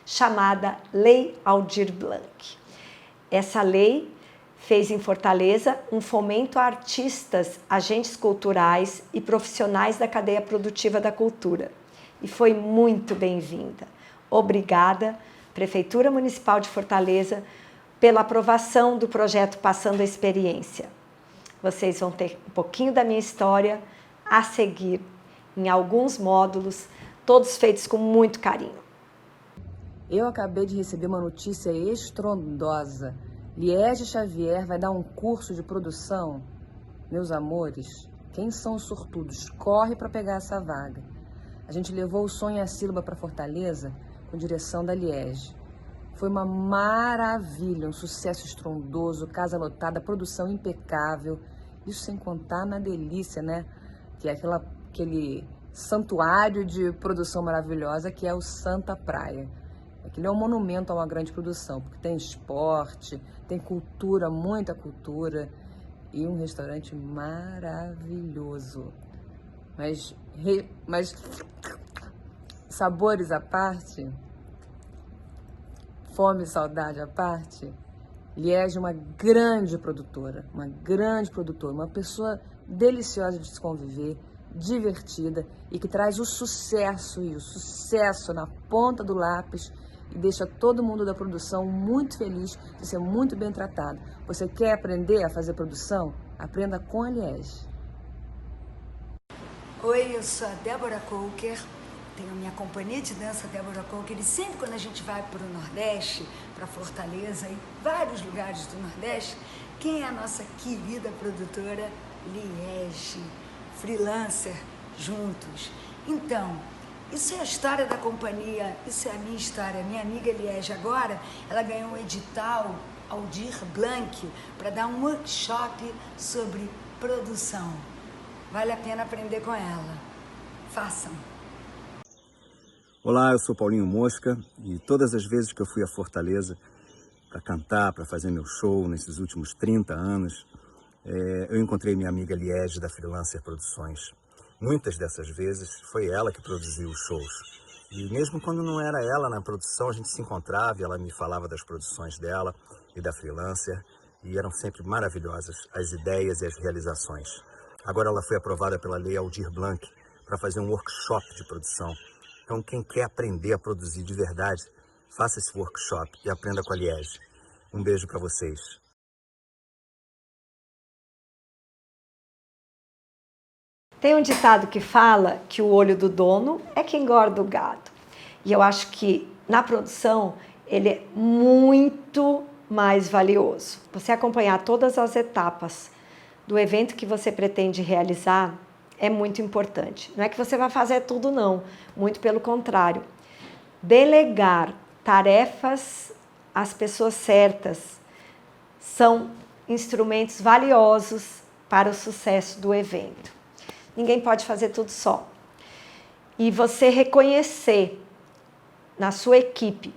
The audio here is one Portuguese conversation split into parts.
chamada Lei Aldir Blanc. Essa lei fez em Fortaleza um fomento a artistas, agentes culturais e profissionais da cadeia produtiva da cultura. E foi muito bem-vinda. Obrigada, Prefeitura Municipal de Fortaleza, pela aprovação do projeto Passando a Experiência. Vocês vão ter um pouquinho da minha história a seguir em alguns módulos, todos feitos com muito carinho. Eu acabei de receber uma notícia estrondosa. Liege Xavier vai dar um curso de produção. Meus amores, quem são os sortudos? Corre para pegar essa vaga. A gente levou o Som e a Sílaba para Fortaleza com direção da Liege. Foi uma maravilha, um sucesso estrondoso, casa lotada, produção impecável. Isso sem contar na delícia, né? Que é aquele santuário de produção maravilhosa que é o Santa Praia. Aquilo é um monumento a uma grande produção, porque tem esporte, tem cultura, muita cultura e um restaurante maravilhoso. Mas sabores à parte, fome e saudade à parte, Liege é uma grande produtora, uma pessoa deliciosa de se conviver, divertida e que traz o sucesso na ponta do lápis e deixa todo mundo da produção muito feliz de ser muito bem tratado. Você quer aprender a fazer produção? Aprenda com a Liege. Oi, eu sou a Débora Coker, tenho a minha companhia de dança Débora Coker e sempre quando a gente vai para o Nordeste, para Fortaleza e vários lugares do Nordeste, quem é a nossa querida produtora? Liege, freelancer juntos. Então, isso é a história da companhia, isso é a minha história. A minha amiga Liege agora, ela ganhou um edital Aldir Blanc para dar um workshop sobre produção. Vale a pena aprender com ela. Façam. Olá, eu sou Paulinho Mosca e todas as vezes que eu fui a Fortaleza para cantar, para fazer meu show nesses últimos 30 anos, eu encontrei minha amiga Liege da Freelancer Produções. Muitas dessas vezes foi ela que produziu os shows. E mesmo quando não era ela na produção, a gente se encontrava e ela me falava das produções dela e da Freelancer. E eram sempre maravilhosas as ideias e as realizações. Agora ela foi aprovada pela Lei Aldir Blanc para fazer um workshop de produção. Então quem quer aprender a produzir de verdade, faça esse workshop e aprenda com a Liege. Um beijo para vocês. Tem um ditado que fala que o olho do dono é que engorda o gado. E eu acho que na produção ele é muito mais valioso. Você acompanhar todas as etapas do evento que você pretende realizar é muito importante. Não é que você vai fazer tudo não, muito pelo contrário. Delegar tarefas às pessoas certas são instrumentos valiosos para o sucesso do evento. Ninguém pode fazer tudo só. E você reconhecer na sua equipe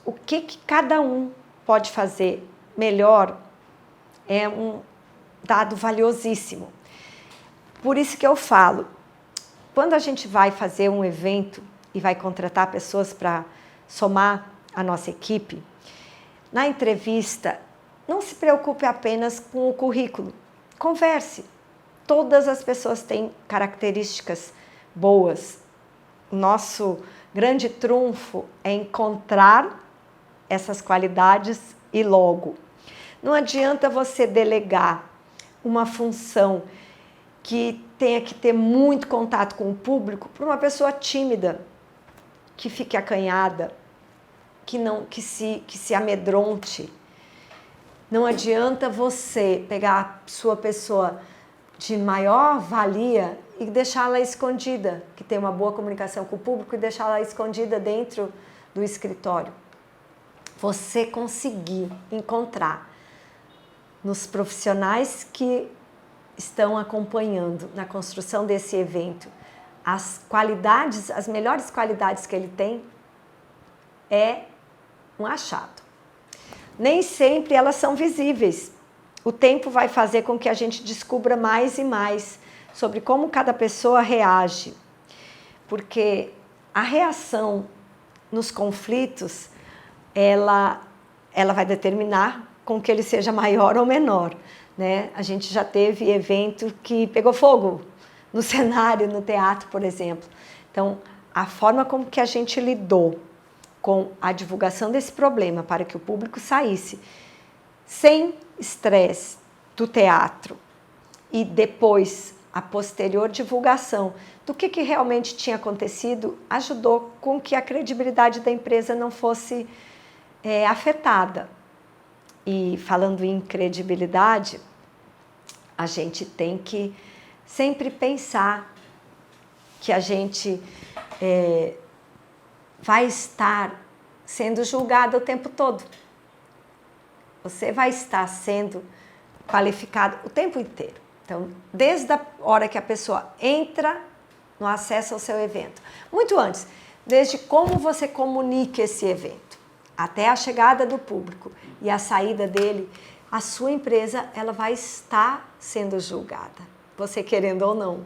o que cada um pode fazer melhor é um dado valiosíssimo. Por isso que eu falo, quando a gente vai fazer um evento e vai contratar pessoas para somar a nossa equipe, na entrevista, não se preocupe apenas com o currículo. Converse. Todas as pessoas têm características boas. Nosso grande trunfo é encontrar essas qualidades e logo. Não adianta você delegar uma função que tenha que ter muito contato com o público para uma pessoa tímida, que fique acanhada, que se amedronte. Não adianta você pegar a sua pessoa de maior valia e deixá-la escondida, que tem uma boa comunicação com o público, e deixá-la escondida dentro do escritório. Você conseguir encontrar nos profissionais que estão acompanhando na construção desse evento as qualidades, as melhores qualidades que ele tem, é um achado. Nem sempre elas são visíveis. O tempo vai fazer com que a gente descubra mais e mais sobre como cada pessoa reage. Porque a reação nos conflitos, ela vai determinar com que ele seja maior ou menor, né? A gente já teve evento que pegou fogo no cenário, no teatro, por exemplo. Então, a forma como que a gente lidou com a divulgação desse problema para que o público saísse sem estresse do teatro e depois a posterior divulgação do que realmente tinha acontecido, ajudou com que a credibilidade da empresa não fosse afetada. E falando em credibilidade, a gente tem que sempre pensar que a gente vai estar sendo julgado o tempo todo. Você vai estar sendo qualificado o tempo inteiro. Então, desde a hora que a pessoa entra no acesso ao seu evento, muito antes, desde como você comunica esse evento, até a chegada do público e a saída dele, a sua empresa ela vai estar sendo julgada, você querendo ou não.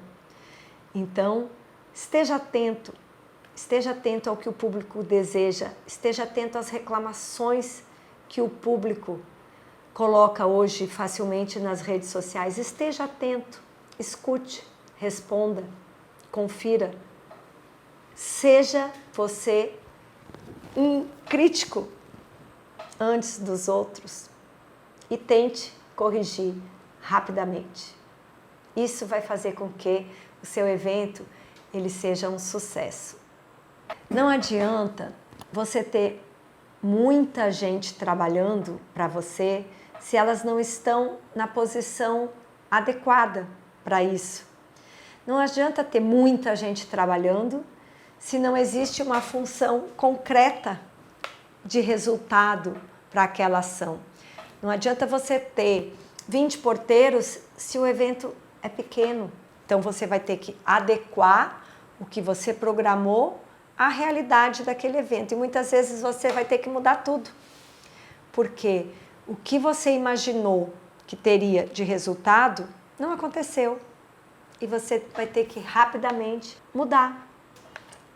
Então, esteja atento ao que o público deseja, esteja atento às reclamações que o público coloca hoje facilmente nas redes sociais. Esteja atento, escute, responda, confira. Seja você um crítico antes dos outros e tente corrigir rapidamente. Isso vai fazer com que o seu evento ele seja um sucesso. Não adianta você ter muita gente trabalhando para você se elas não estão na posição adequada para isso. Não adianta ter muita gente trabalhando se não existe uma função concreta de resultado para aquela ação. Não adianta você ter 20 porteiros se o evento é pequeno. Então você vai ter que adequar o que você programou à realidade daquele evento. E muitas vezes você vai ter que mudar tudo. Porque o que você imaginou que teria de resultado não aconteceu. E você vai ter que rapidamente mudar.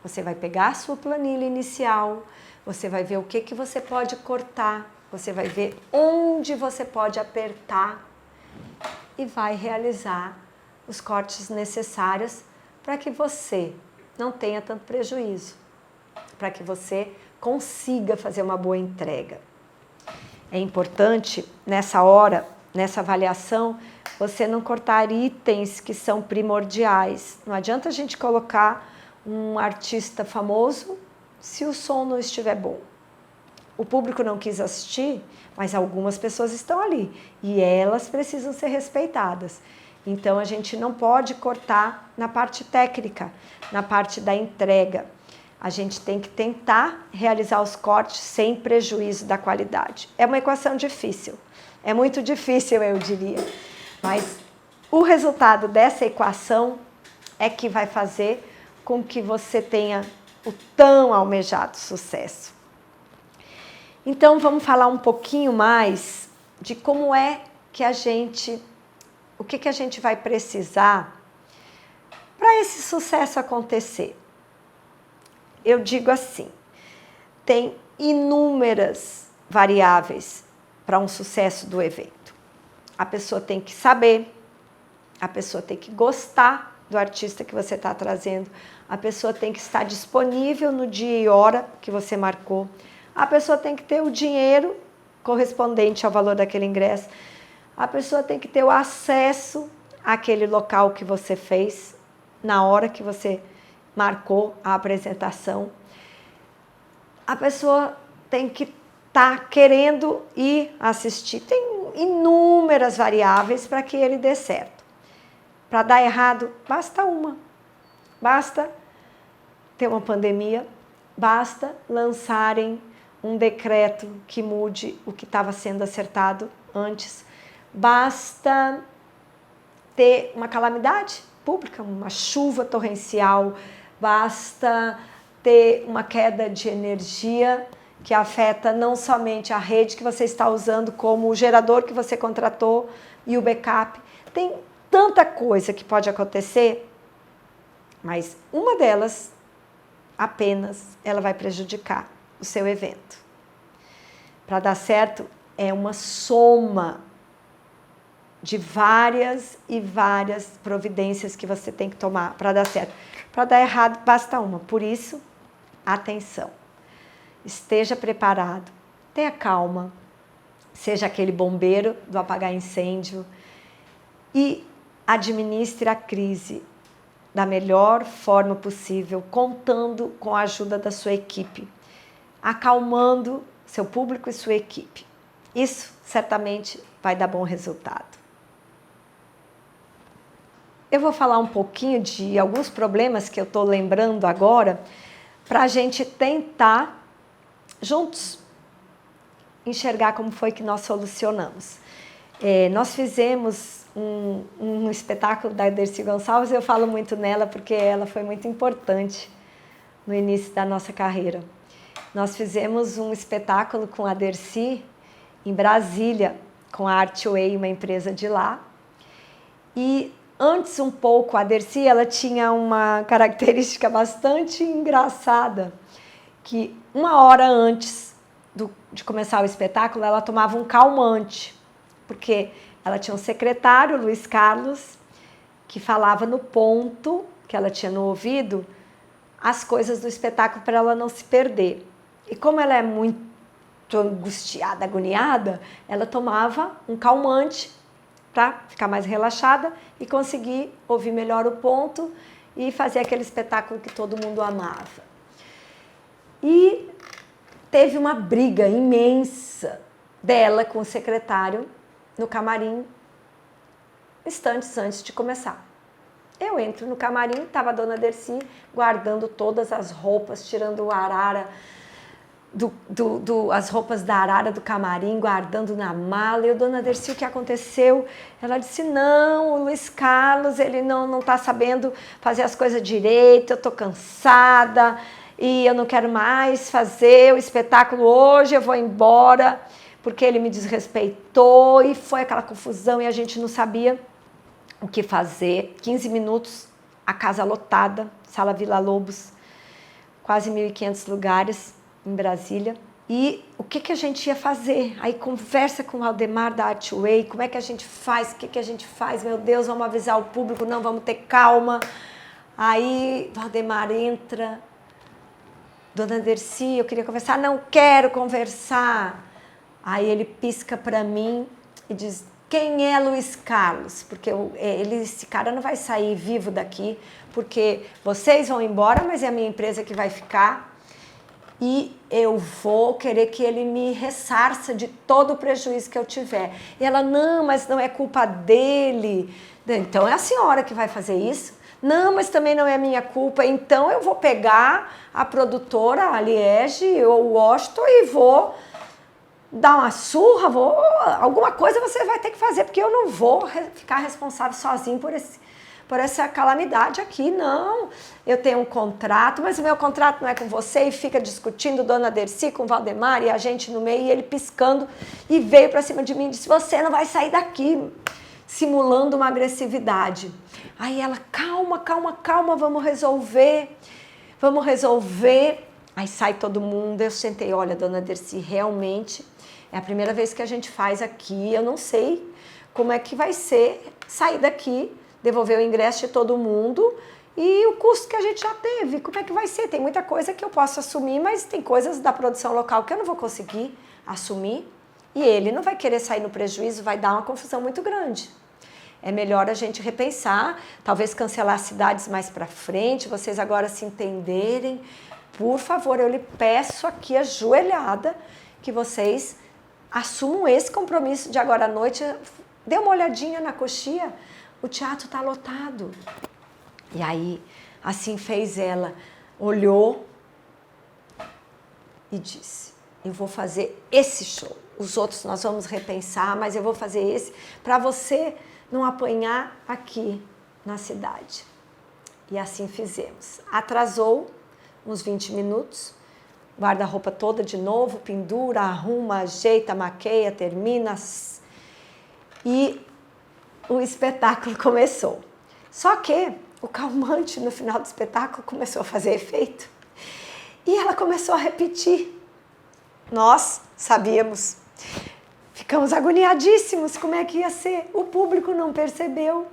Você vai pegar a sua planilha inicial, você vai ver o que você pode cortar, você vai ver onde você pode apertar e vai realizar os cortes necessários para que você não tenha tanto prejuízo, para que você consiga fazer uma boa entrega. É importante, nessa hora, nessa avaliação, você não cortar itens que são primordiais. Não adianta a gente colocar um artista famoso se o som não estiver bom. O público não quis assistir, mas algumas pessoas estão ali e elas precisam ser respeitadas. Então, a gente não pode cortar na parte técnica, na parte da entrega. A gente tem que tentar realizar os cortes sem prejuízo da qualidade. É uma equação difícil, é muito difícil, eu diria. Mas o resultado dessa equação é que vai fazer com que você tenha o tão almejado sucesso. Então, vamos falar um pouquinho mais de como é que o que a gente vai precisar para esse sucesso acontecer. Eu digo assim, tem inúmeras variáveis para um sucesso do evento. A pessoa tem que saber, a pessoa tem que gostar do artista que você está trazendo, a pessoa tem que estar disponível no dia e hora que você marcou, a pessoa tem que ter o dinheiro correspondente ao valor daquele ingresso, a pessoa tem que ter o acesso àquele local que você fez, na hora que você marcou a apresentação. A pessoa tem que estar querendo ir assistir. Tem inúmeras variáveis para que ele dê certo. Para dar errado, basta uma. Basta ter uma pandemia, basta lançarem um decreto que mude o que estava sendo acertado antes, basta ter uma calamidade pública, uma chuva torrencial, basta ter uma queda de energia que afeta não somente a rede que você está usando, como o gerador que você contratou e o backup. Tem tanta coisa que pode acontecer, mas uma delas apenas, ela vai prejudicar o seu evento. Para dar certo, é uma soma de várias e várias providências que você tem que tomar para dar certo. Para dar errado, basta uma. Por isso, atenção. Esteja preparado, tenha calma, seja aquele bombeiro do apagar incêndio e administre a crise da melhor forma possível, contando com a ajuda da sua equipe, acalmando seu público e sua equipe. Isso certamente vai dar bom resultado. Eu vou falar um pouquinho de alguns problemas que eu estou lembrando agora para a gente tentar, juntos, enxergar como foi que nós solucionamos. Nós fizemos um espetáculo da Dercy Gonçalves, eu falo muito nela porque ela foi muito importante no início da nossa carreira. Nós fizemos um espetáculo com a Dercy em Brasília, com a Artway, uma empresa de lá. E antes um pouco, a Dercy, ela tinha uma característica bastante engraçada, que 1 hora antes de começar o espetáculo, ela tomava um calmante, porque ela tinha um secretário, Luiz Carlos, que falava no ponto que ela tinha no ouvido as coisas do espetáculo para ela não se perder. E como ela é muito angustiada, agoniada, ela tomava um calmante para ficar mais relaxada e conseguir ouvir melhor o ponto e fazer aquele espetáculo que todo mundo amava. E teve uma briga imensa dela com o secretário no camarim, instantes antes de começar. Eu entro no camarim, estava a dona Dercy guardando todas as roupas, tirando a arara, as roupas da arara do camarim, guardando na mala. E a dona Dercy, o que aconteceu? Ela disse, não, o Luiz Carlos, ele não está sabendo fazer as coisas direito, eu estou cansada e eu não quero mais fazer o espetáculo hoje, eu vou embora, porque ele me desrespeitou. E foi aquela confusão e a gente não sabia o que fazer. 15 minutos, a casa lotada, Sala Vila Lobos, quase 1.500 lugares em Brasília. E o que a gente ia fazer? Aí conversa com o Valdemar da Artway, como é que a gente faz? O que a gente faz? Meu Deus, vamos avisar o público? Não, vamos ter calma. Aí Valdemar entra, dona Dercy, eu queria conversar. Não quero conversar. Aí ele pisca para mim e diz, quem é Luiz Carlos? Porque esse cara não vai sair vivo daqui, porque vocês vão embora, mas é a minha empresa que vai ficar. E eu vou querer que ele me ressarça de todo o prejuízo que eu tiver. E ela, não, mas não é culpa dele. Então é a senhora que vai fazer isso? Não, mas também não é minha culpa. Então eu vou pegar a produtora, a Liege ou o Washington e vou dar uma surra, alguma coisa você vai ter que fazer, porque eu não vou ficar responsável sozinho por essa calamidade aqui, não. Eu tenho um contrato, mas o meu contrato não é com você, e fica discutindo dona Dercy com o Valdemar e a gente no meio, e ele piscando, e veio para cima de mim e disse, você não vai sair daqui, simulando uma agressividade. Aí ela, calma, calma, calma, vamos resolver. Aí sai todo mundo, eu sentei, olha, dona Dercy, realmente é a primeira vez que a gente faz aqui, eu não sei como é que vai ser sair daqui, devolver o ingresso de todo mundo e o custo que a gente já teve, como é que vai ser? Tem muita coisa que eu posso assumir, mas tem coisas da produção local que eu não vou conseguir assumir e ele não vai querer sair no prejuízo, vai dar uma confusão muito grande. É melhor a gente repensar, talvez cancelar cidades mais para frente, vocês agora se entenderem. Por favor, eu lhe peço aqui ajoelhada que vocês assumam esse compromisso de agora à noite. Dê uma olhadinha na coxia, o teatro está lotado. E aí, assim fez ela, olhou e disse, eu vou fazer esse show. Os outros nós vamos repensar, mas eu vou fazer esse para você não apanhar aqui na cidade. E assim fizemos. Atrasou uns 20 minutos, guarda a roupa toda de novo, pendura, arruma, ajeita, maqueia, termina. E o espetáculo começou. Só que o calmante no final do espetáculo começou a fazer efeito. E ela começou a repetir. Nós sabíamos. Ficamos agoniadíssimos, como é que ia ser? O público não percebeu,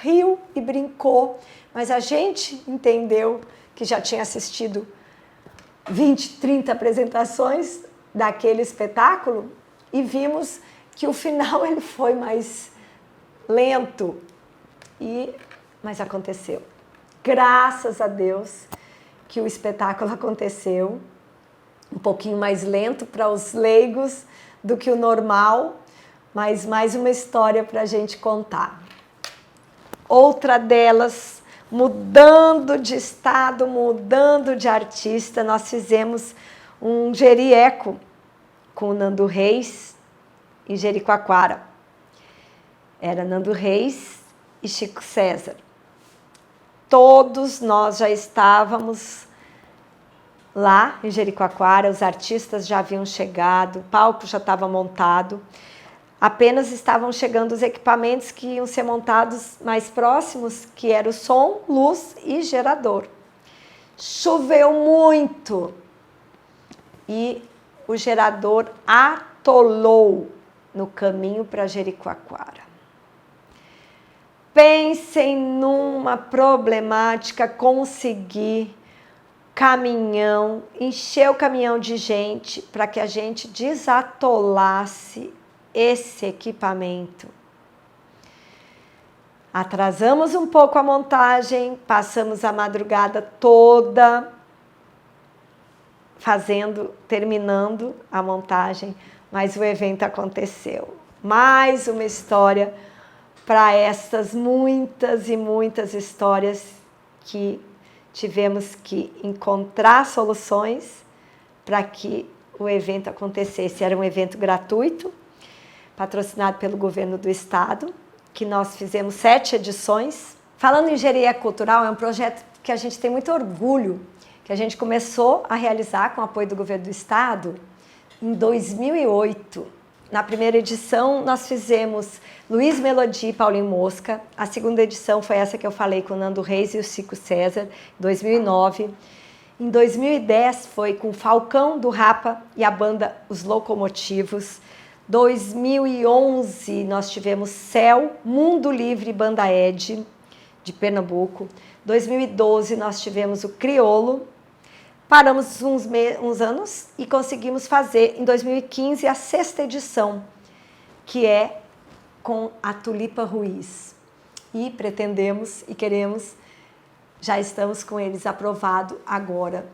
riu e brincou, mas a gente entendeu que já tinha assistido 20, 30 apresentações daquele espetáculo e vimos que o final ele foi mais lento, mas aconteceu. Graças a Deus que o espetáculo aconteceu, um pouquinho mais lento para os leigos do que o normal, mas mais uma história para a gente contar. Outra delas, mudando de estado, mudando de artista, nós fizemos um Jerieko com o Nando Reis em Jericoacoara. Era Nando Reis e Chico César. Todos nós já estávamos lá em Jericoacoara, os artistas já haviam chegado, o palco já estava montado, apenas estavam chegando os equipamentos que iam ser montados mais próximos, que era o som, luz e gerador. Choveu muito e o gerador atolou no caminho para Jericoacoara. Pensem numa problemática, conseguir caminhão, encher o caminhão de gente para que a gente desatolasse esse equipamento. Atrasamos um pouco a montagem, passamos a madrugada toda terminando a montagem, mas o evento aconteceu. Mais uma história para essas muitas e muitas histórias que tivemos que encontrar soluções para que o evento acontecesse. Era um evento gratuito, patrocinado pelo governo do estado, que nós fizemos 7 edições. Falando em engenharia cultural, é um projeto que a gente tem muito orgulho, que a gente começou a realizar com o apoio do governo do estado em 2008. Na primeira edição, nós fizemos Luiz Melodia e Paulinho Mosca. A segunda edição foi essa que eu falei com o Nando Reis e o Chico César, em 2009. Em 2010, foi com Falcão do Rapa e a banda Os Locomotivos. 2011, nós tivemos Céu, Mundo Livre e Banda Ed, de Pernambuco. 2012, nós tivemos o Criolo. Paramos uns anos e conseguimos fazer, em 2015, a 6ª edição, que é com a Tulipa Ruiz. E pretendemos e queremos, já estamos com eles aprovado agora,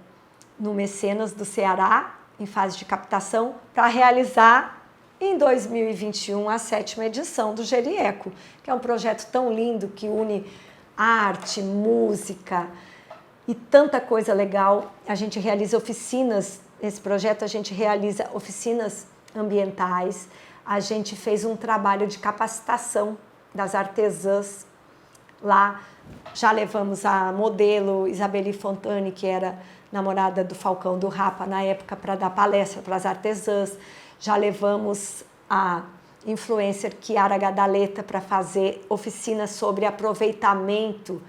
no Mecenas do Ceará, em fase de captação, para realizar, em 2021, a 7ª edição do Jerieko, que é um projeto tão lindo que une arte, música e tanta coisa legal. A gente realiza oficinas, nesse projeto a gente realiza oficinas ambientais, a gente fez um trabalho de capacitação das artesãs lá, já levamos a modelo Isabeli Fontani, que era namorada do Falcão do Rapa na época, para dar palestra para as artesãs, já levamos a influencer Chiara Gadaleta para fazer oficinas sobre aproveitamento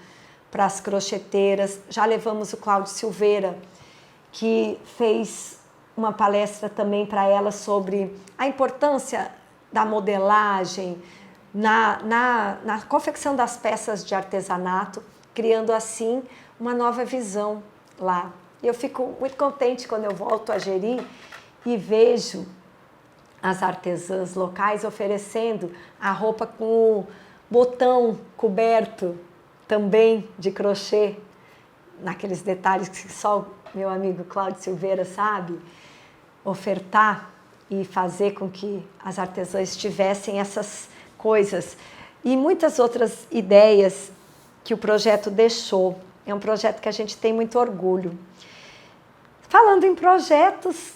para as crocheteiras. Já levamos o Cláudio Silveira, que fez uma palestra também para ela sobre a importância da modelagem na confecção das peças de artesanato, criando assim uma nova visão lá. E eu fico muito contente quando eu volto a Jeri e vejo as artesãs locais oferecendo a roupa com o botão coberto também de crochê, naqueles detalhes que só o meu amigo Cláudio Silveira sabe ofertar e fazer com que as artesãs tivessem essas coisas. E muitas outras ideias que o projeto deixou. É um projeto que a gente tem muito orgulho. Falando em projetos,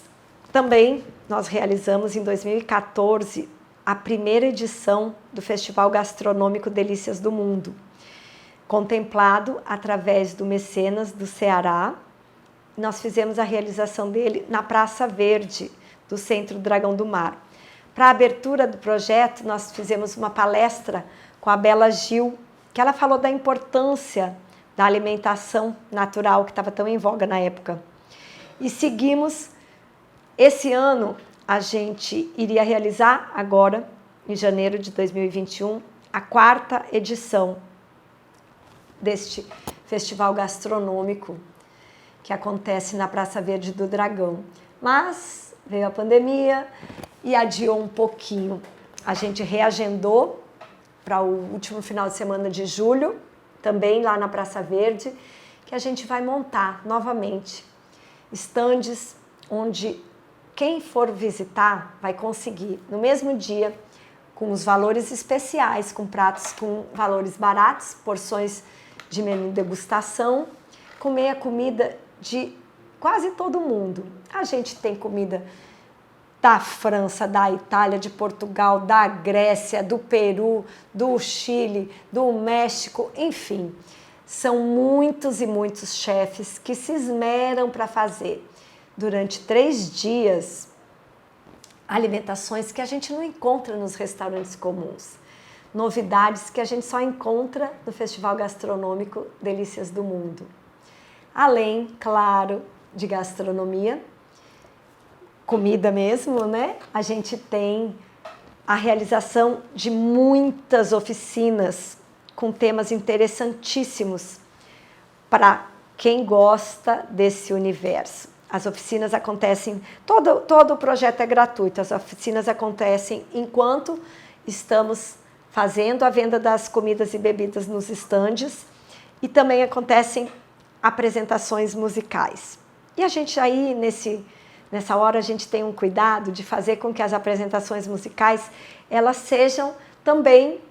também nós realizamos em 2014 a primeira edição do Festival Gastronômico Delícias do Mundo, contemplado através do Mecenas do Ceará. Nós fizemos a realização dele na Praça Verde, do Centro Dragão do Mar. Para a abertura do projeto, nós fizemos uma palestra com a Bela Gil, que ela falou da importância da alimentação natural, que estava tão em voga na época. E seguimos. Esse ano a gente iria realizar agora, em janeiro de 2021, a 4ª edição deste festival gastronômico que acontece na Praça Verde do Dragão. Mas veio a pandemia e adiou um pouquinho. A gente reagendou para o último final de semana de julho, também lá na Praça Verde, que a gente vai montar novamente estandes onde quem for visitar vai conseguir, no mesmo dia, com os valores especiais, com pratos com valores baratos, porções de menu degustação, comer a comida de quase todo mundo. A gente tem comida da França, da Itália, de Portugal, da Grécia, do Peru, do Chile, do México, enfim. São muitos e muitos chefes que se esmeram para fazer durante 3 dias alimentações que a gente não encontra nos restaurantes comuns. Novidades que a gente só encontra no Festival Gastronômico Delícias do Mundo. Além, claro, de gastronomia, comida mesmo, né? A gente tem a realização de muitas oficinas com temas interessantíssimos para quem gosta desse universo. As oficinas acontecem, todo o projeto é gratuito, as oficinas acontecem enquanto estamos fazendo a venda das comidas e bebidas nos estandes e também acontecem apresentações musicais. E a gente aí, nessa hora, a gente tem um cuidado de fazer com que as apresentações musicais, elas sejam também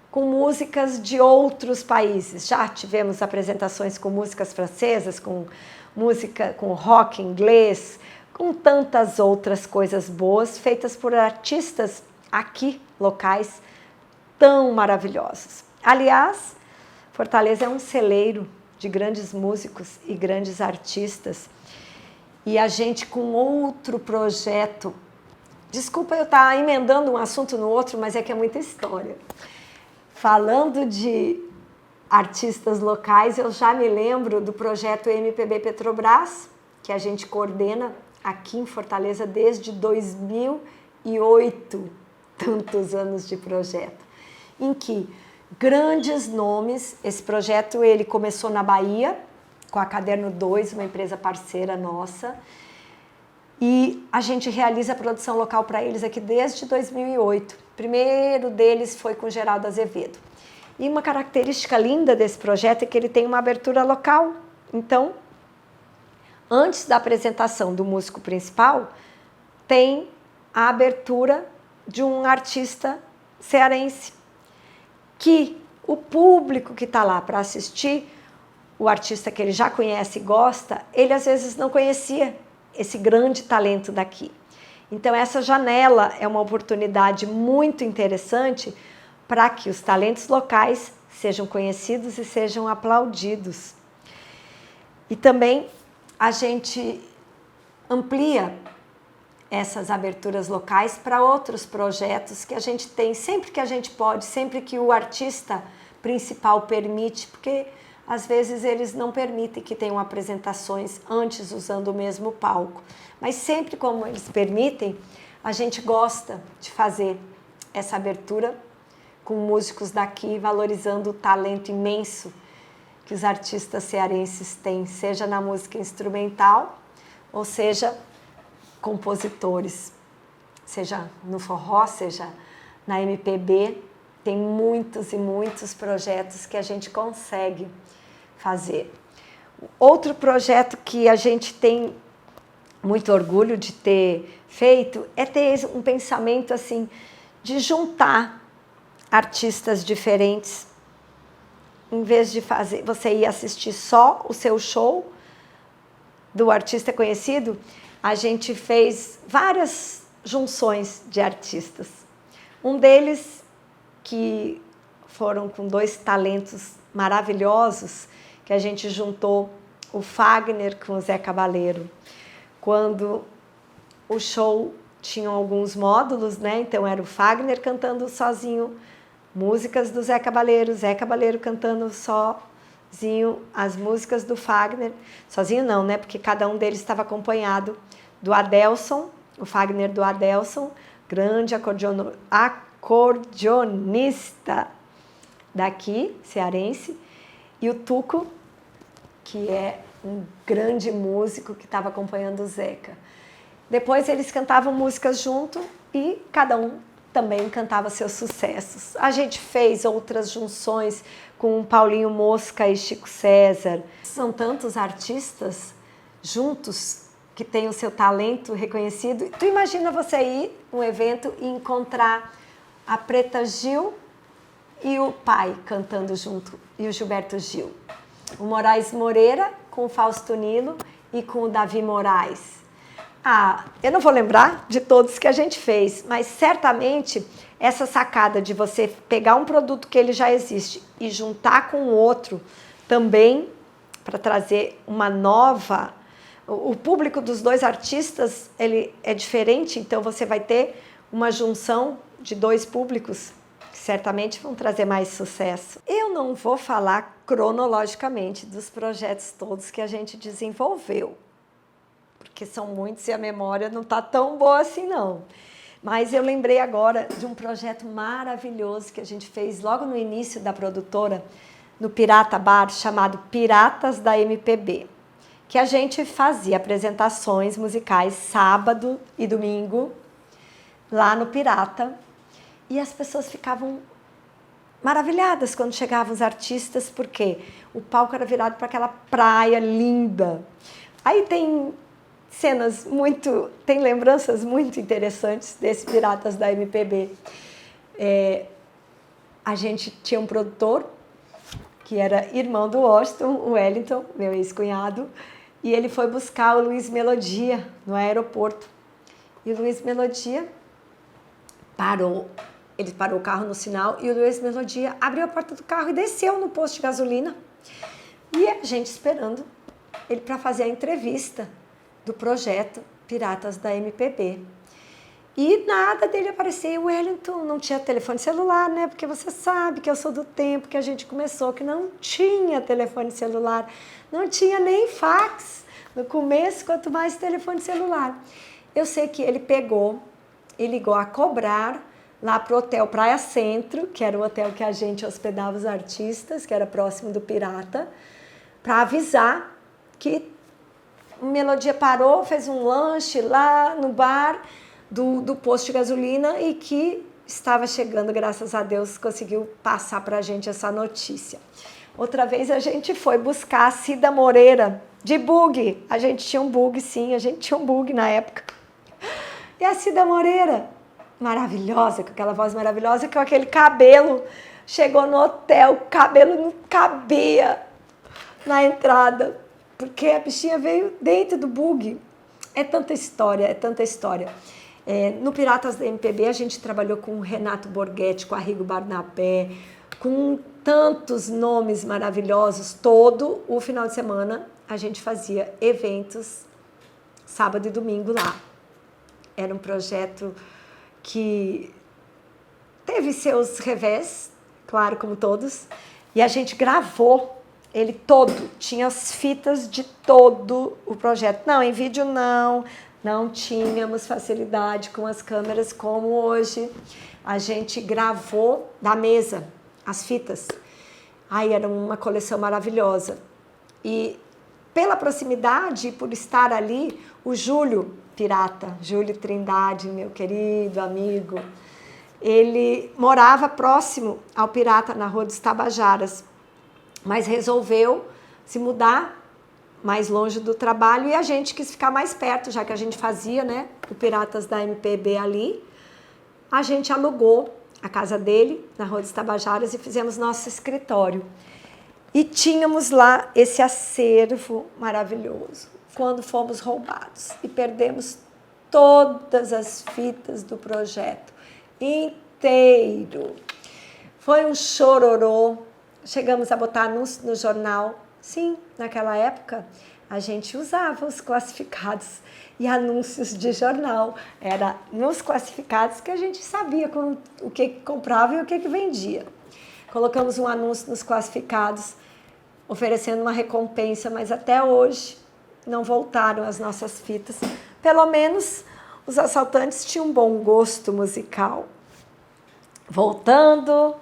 com músicas de outros países. Já tivemos apresentações com músicas francesas, com música, com rock inglês, com tantas outras coisas boas, feitas por artistas aqui, locais, tão maravilhosos. Aliás, Fortaleza é um celeiro de grandes músicos e grandes artistas. E a gente com outro projeto, desculpa eu estar emendando um assunto no outro, mas é que é muita história. Falando de artistas locais, eu já me lembro do projeto MPB Petrobras, que a gente coordena aqui em Fortaleza desde 2008, tantos anos de projeto, em que grandes nomes, esse projeto ele começou na Bahia, com a Caderno 2, uma empresa parceira nossa, e a gente realiza a produção local para eles aqui desde 2008. O primeiro deles foi com Geraldo Azevedo. E uma característica linda desse projeto é que ele tem uma abertura local. Então, antes da apresentação do músico principal, tem a abertura de um artista cearense, que o público que está lá para assistir, o artista que ele já conhece e gosta, ele às vezes não conhecia esse grande talento daqui. Então essa janela é uma oportunidade muito interessante para que os talentos locais sejam conhecidos e sejam aplaudidos. E também a gente amplia essas aberturas locais para outros projetos que a gente tem, sempre que a gente pode, sempre que o artista principal permite, porque às vezes eles não permitem que tenham apresentações antes usando o mesmo palco. Mas sempre como eles permitem, a gente gosta de fazer essa abertura com músicos daqui, valorizando o talento imenso que os artistas cearenses têm, seja na música instrumental, ou seja, compositores, seja no forró, seja na MPB, tem muitos e muitos projetos que a gente consegue fazer. Outro projeto que a gente tem muito orgulho de ter feito é ter um pensamento assim de juntar artistas diferentes. Em vez de fazer, você ir assistir só o seu show do artista conhecido, a gente fez várias junções de artistas. Um deles, que foram com 2 talentos maravilhosos, que a gente juntou o Fagner com o Zé Cabaleiro. Quando o show tinha alguns módulos, né? Então era o Fagner cantando sozinho músicas do Zé Cabaleiro cantando as músicas do Fagner, sozinho não, né? Porque cada um deles estava acompanhado do Adelson, o Fagner do Adelson, grande acordeonista daqui, cearense, e o Tuco, que é um grande músico que estava acompanhando o Zeca. Depois eles cantavam músicas junto e cada um também cantava seus sucessos. A gente fez outras junções com Paulinho Mosca e Chico César. São tantos artistas juntos que têm o seu talento reconhecido. Tu imagina você ir num evento e encontrar a Preta Gil e o pai cantando junto, e o Gilberto Gil. O Moraes Moreira com o Fausto Nilo e com o Davi Moraes. Eu não vou lembrar de todos que a gente fez, mas certamente essa sacada de você pegar um produto que ele já existe e juntar com outro também para trazer uma nova... O público dos dois artistas ele é diferente, então você vai ter uma junção de dois públicos que certamente vão trazer mais sucesso. Eu não vou falar cronologicamente dos projetos todos que a gente desenvolveu, porque são muitos e a memória não está tão boa assim não. Mas eu lembrei agora de um projeto maravilhoso que a gente fez logo no início da produtora, no Pirata Bar, chamado Piratas da MPB, que a gente fazia apresentações musicais sábado e domingo, lá no Pirata, e as pessoas ficavam maravilhadas quando chegavam os artistas, porque o palco era virado para aquela praia linda. Aí tem lembranças muito interessantes desses Piratas da MPB. A gente tinha um produtor que era irmão do Washington, o Wellington, meu ex-cunhado, e ele foi buscar o Luiz Melodia no aeroporto. E o Luiz Melodia ele parou o carro no sinal e o Luiz Melodia abriu a porta do carro e desceu no posto de gasolina. E a gente esperando ele para fazer a entrevista do projeto Piratas da MPB. E nada dele aparecer. O Wellington não tinha telefone celular, né? Porque você sabe que eu sou do tempo que a gente começou, que não tinha telefone celular, não tinha nem fax no começo, quanto mais telefone celular. Eu sei que ele pegou e ligou a cobrar lá para o Hotel Praia Centro, que era o hotel que a gente hospedava os artistas, que era próximo do Pirata, para avisar que o Melodia parou, fez um lanche lá no bar do posto de gasolina e que estava chegando, graças a Deus, conseguiu passar para a gente essa notícia. Outra vez a gente foi buscar a Cida Moreira de bug. A gente tinha um bug, sim, a gente tinha um bug na época. E a Cida Moreira, maravilhosa, com aquela voz maravilhosa, com aquele cabelo, chegou no hotel, o cabelo não cabia na entrada, porque a bichinha veio dentro do bug. É tanta história, é tanta história. No Piratas da MPB a gente trabalhou com o Renato Borghetti, com a Arrigo Barnabé, com tantos nomes maravilhosos. Todo o final de semana a gente fazia eventos, sábado e domingo lá. Era um projeto que teve seus revés, claro, como todos, e a gente gravou ele todo, tinha as fitas de todo o projeto. Não, em vídeo não tínhamos facilidade com as câmeras como hoje. A gente gravou da mesa as fitas. Aí era uma coleção maravilhosa. E pela proximidade, por estar ali, o Júlio Pirata, Júlio Trindade, meu querido amigo, ele morava próximo ao Pirata, na Rua dos Tabajaras, mas resolveu se mudar mais longe do trabalho e a gente quis ficar mais perto, já que a gente fazia, né, o Piratas da MPB ali. A gente alugou a casa dele, na Rua dos Tabajaras, e fizemos nosso escritório. E tínhamos lá esse acervo maravilhoso. Quando fomos roubados e perdemos todas as fitas do projeto inteiro. Foi um chororô. Chegamos a botar anúncio no jornal. Sim, naquela época a gente usava os classificados e anúncios de jornal. Era nos classificados que a gente sabia o que comprava e o que vendia. Colocamos um anúncio nos classificados oferecendo uma recompensa, mas até hoje não voltaram as nossas fitas. Pelo menos os assaltantes tinham um bom gosto musical. Voltando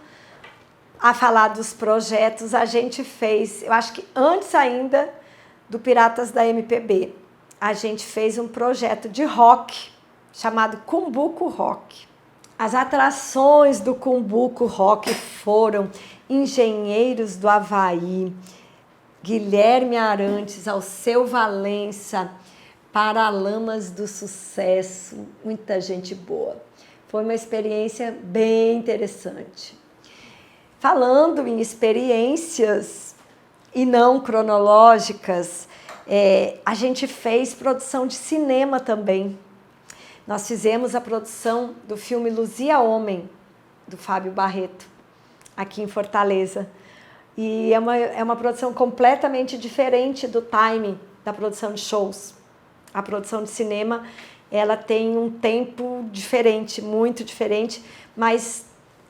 a falar dos projetos, a gente fez, eu acho que antes ainda do Piratas da MPB, a gente fez um projeto de rock chamado Cumbuco Rock. As atrações do Cumbuco Rock foram Engenheiros do Havaí, Guilherme Arantes, Alceu Valença, Paralamas do Sucesso, muita gente boa. Foi uma experiência bem interessante. Falando em experiências e não cronológicas, a gente fez produção de cinema também. Nós fizemos a produção do filme Luzia Homem, do Fábio Barreto, aqui em Fortaleza. E é uma produção completamente diferente do timing da produção de shows. A produção de cinema, ela tem um tempo diferente, muito diferente, mas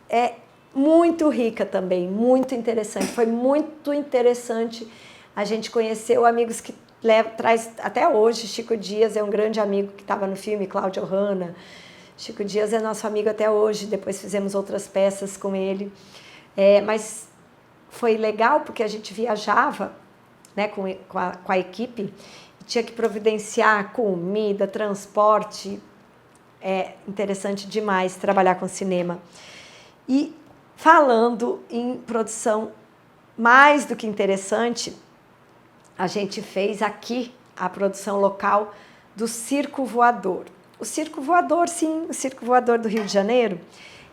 é muito rica também, muito interessante. Foi muito interessante. A gente conheceu amigos que traz até hoje. Chico Dias é um grande amigo que estava no filme, Cláudio Hanna. Chico Dias é nosso amigo até hoje, depois fizemos outras peças com ele. Mas foi legal porque a gente viajava, né, com a equipe, e tinha que providenciar comida, transporte. É interessante demais trabalhar com cinema. E falando em produção mais do que interessante, a gente fez aqui a produção local do Circo Voador. O Circo Voador, sim, o Circo Voador do Rio de Janeiro,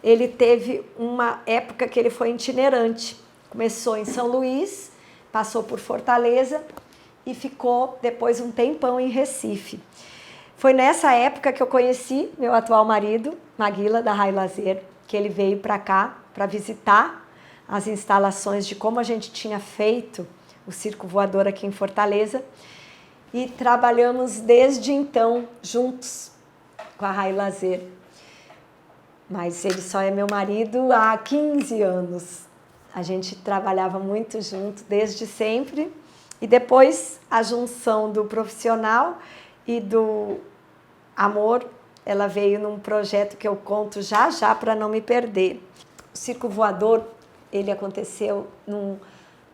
ele teve uma época que ele foi itinerante. Começou em São Luís, passou por Fortaleza e ficou depois um tempão em Recife. Foi nessa época que eu conheci meu atual marido, Maguila, da Rai Lazer, que ele veio para cá para visitar as instalações de como a gente tinha feito o Circo Voador aqui em Fortaleza, e trabalhamos desde então juntos com a Rai Lazer. Mas ele só é meu marido há 15 anos. A gente trabalhava muito junto desde sempre, e depois a junção do profissional e do amor, ela veio num projeto que eu conto já já para não me perder. O Circo Voador, ele aconteceu num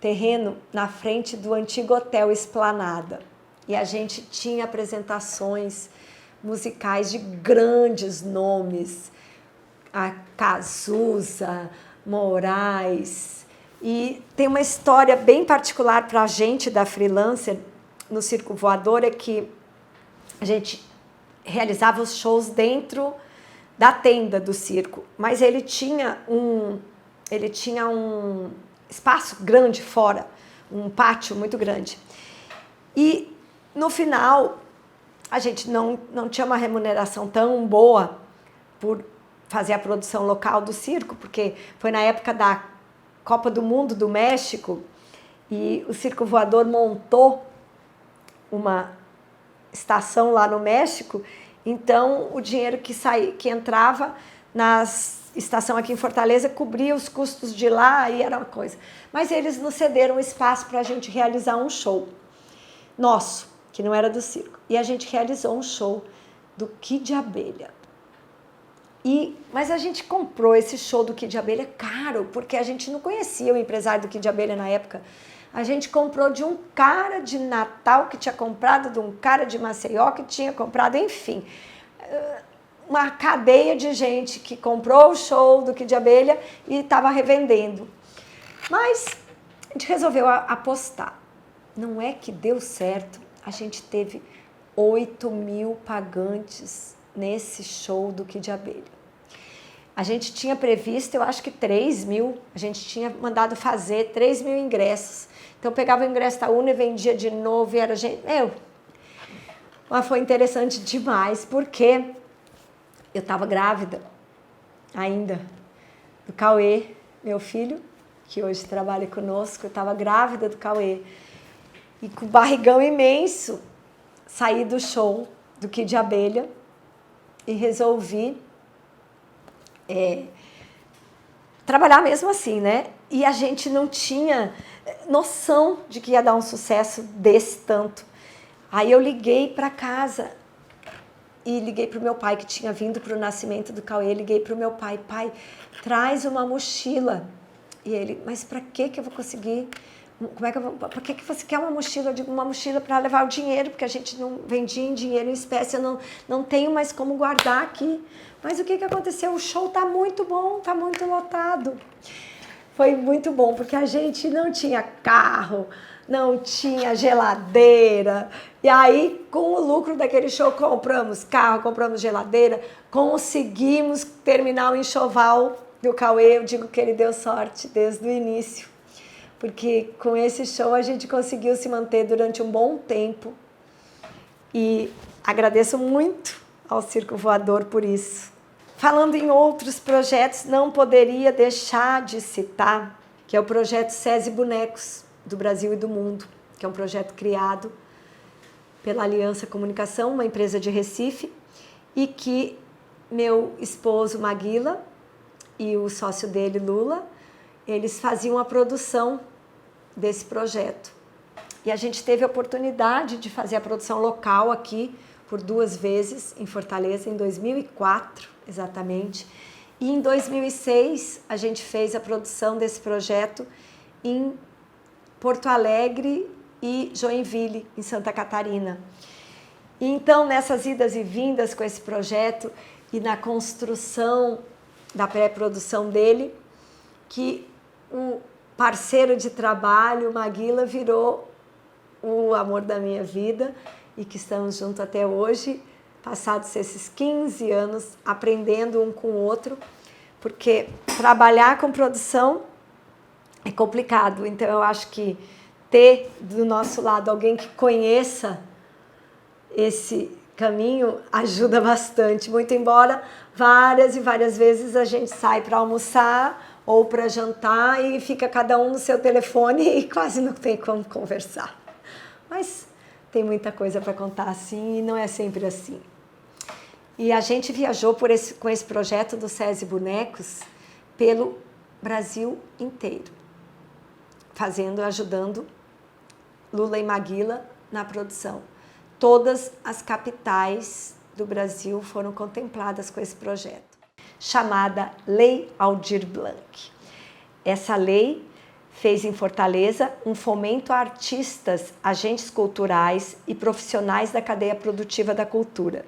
terreno na frente do antigo Hotel Esplanada. E a gente tinha apresentações musicais de grandes nomes, a Cazuza, Moraes. E tem uma história bem particular para a gente da Freelancer no Circo Voador, é que a gente realizava os shows dentro da tenda do circo, mas ele tinha um espaço grande fora, um pátio muito grande. E no final, a gente não tinha uma remuneração tão boa por fazer a produção local do circo, porque foi na época da Copa do Mundo do México, e o Circo Voador montou uma estação lá no México. Então o dinheiro que entrava na estação aqui em Fortaleza cobria os custos de lá, e era uma coisa. Mas eles nos cederam espaço para a gente realizar um show nosso, que não era do circo. E a gente realizou um show do Kid de Abelha. Mas a gente comprou esse show do Kid de Abelha caro, porque a gente não conhecia o empresário do Kid de Abelha na época. A gente comprou de um cara de Natal que tinha comprado de um cara de Maceió que tinha comprado, enfim. Uma cadeia de gente que comprou o show do Kid de Abelha e estava revendendo. Mas a gente resolveu apostar. Não é que deu certo. A gente teve 8.000 pagantes nesse show do Kid de Abelha. A gente tinha previsto, eu acho que 3.000. A gente tinha mandado fazer 3.000 ingressos. Então, eu pegava o ingresso da Una e vendia de novo, e era gente... Mas foi interessante demais, porque eu estava grávida ainda do Cauê, meu filho, que hoje trabalha conosco. Eu estava grávida do Cauê. E com barrigão imenso, saí do show do Kid de Abelha e resolvi trabalhar mesmo assim, né? E a gente não tinha noção de que ia dar um sucesso desse tanto. Aí eu liguei para casa e liguei para o meu pai, que tinha vindo para o nascimento do Cauê. Liguei para o meu pai: pai, traz uma mochila. E ele: mas para que eu vou conseguir? Como é que eu vou? Para que você quer uma mochila? Eu digo: uma mochila para levar o dinheiro, porque a gente não vendia em dinheiro em espécie, eu não tenho mais como guardar aqui. Mas o que aconteceu? O show está muito bom, está muito lotado. Foi muito bom, porque a gente não tinha carro, não tinha geladeira. E aí, com o lucro daquele show, compramos carro, compramos geladeira, conseguimos terminar o enxoval do Cauê. Eu digo que ele deu sorte desde o início, porque com esse show a gente conseguiu se manter durante um bom tempo. E agradeço muito ao Circo Voador por isso. Falando em outros projetos, não poderia deixar de citar que é o projeto SESI Bonecos, do Brasil e do Mundo, que é um projeto criado pela Aliança Comunicação, uma empresa de Recife, e que meu esposo Maguila e o sócio dele, Lula, eles faziam a produção desse projeto. E a gente teve a oportunidade de fazer a produção local aqui por 2 vezes em Fortaleza, em 2004, exatamente. E em 2006, a gente fez a produção desse projeto em Porto Alegre e Joinville, em Santa Catarina. E então, nessas idas e vindas com esse projeto e na construção da pré-produção dele, que o parceiro de trabalho, Maguila, virou o amor da minha vida e que estamos juntos até hoje, passados esses 15 anos, aprendendo um com o outro, porque trabalhar com produção é complicado. Então, eu acho que ter do nosso lado alguém que conheça esse caminho ajuda bastante. Muito embora várias e várias vezes a gente sai para almoçar ou para jantar e fica cada um no seu telefone e quase não tem como conversar. Mas tem muita coisa para contar assim e não é sempre assim. E a gente viajou com esse projeto do SESI Bonecos pelo Brasil inteiro, ajudando Lula e Maguila na produção. Todas as capitais do Brasil foram contempladas com esse projeto, chamada Lei Aldir Blanc. Essa lei fez em Fortaleza um fomento a artistas, agentes culturais e profissionais da cadeia produtiva da cultura.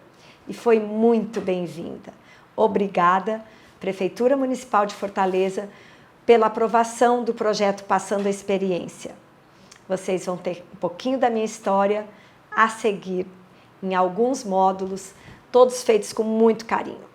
E foi muito bem-vinda. Obrigada, Prefeitura Municipal de Fortaleza, pela aprovação do projeto Passando a Experiência. Vocês vão ter um pouquinho da minha história a seguir em alguns módulos, todos feitos com muito carinho.